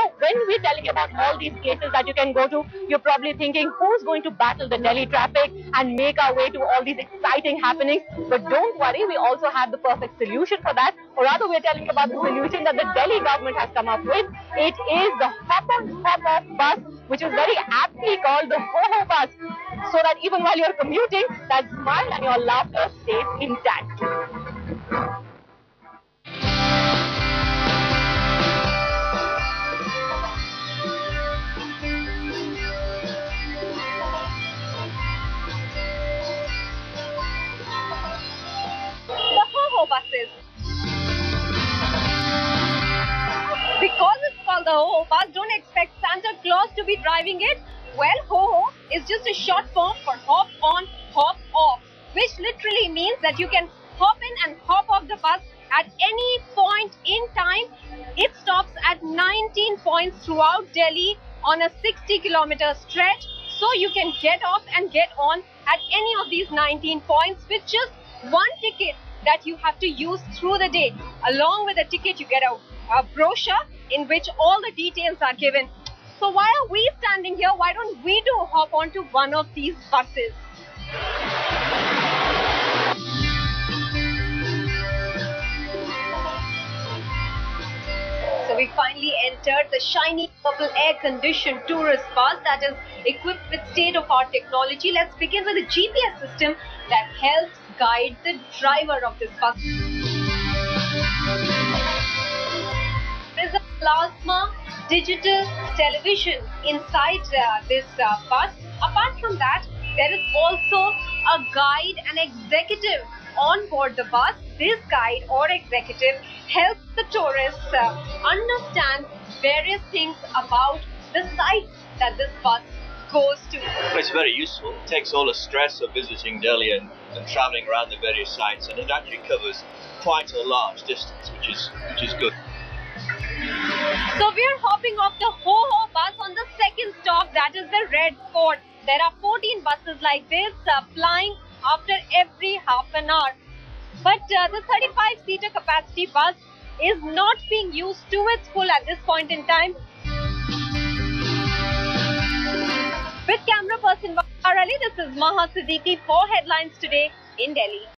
Now, when we're telling about all these places that you can go to, you're probably thinking, who's going to battle the Delhi traffic and make our way to all these exciting happenings? But don't worry, we also have the perfect solution for that. Or rather, we're telling you about the solution that the Delhi government has come up with. It is the hop-on, hop-off bus, which is very aptly called the Ho-Ho bus, so that even while you're commuting, that smile and your laughter stays intact. The Ho-Ho buses. Because it's called the Ho-Ho bus, don't expect Santa Claus to be driving it. Well, Ho-Ho is just a short form for hop on, hop off, which literally means that you can hop in and hop off the bus at any point in time. It stops at 19 points throughout Delhi on a 60-kilometer stretch. So you can get off and get on at any of these 19 points with just one ticket that you have to use through the day. Along with the ticket, you get a brochure in which all the details are given. So why are we standing here? Why don't we hop onto one of these buses? So we finally entered the shiny purple air-conditioned tourist bus that is equipped with state-of-art technology. Let's begin with a GPS system that helps guide the driver of this bus. There's a plasma digital television inside this bus. Apart from that, there is also a guide and executive on board the bus. This guide or executive helps the tourists understand various things about the sites that this bus goes to. It's very useful. It takes all the stress of visiting Delhi and travelling around the various sites, and it actually covers quite a large distance, which is good. So we're hopping off the Ho-Ho bus on the second stop, that is the Red Fort. There are 14 buses like this plying after every half an hour. But the 35-seater capacity bus is not being used to its full at this point in time. With camera person Vakar Ali, this is Maha Siddiqui for Headlines Today in Delhi.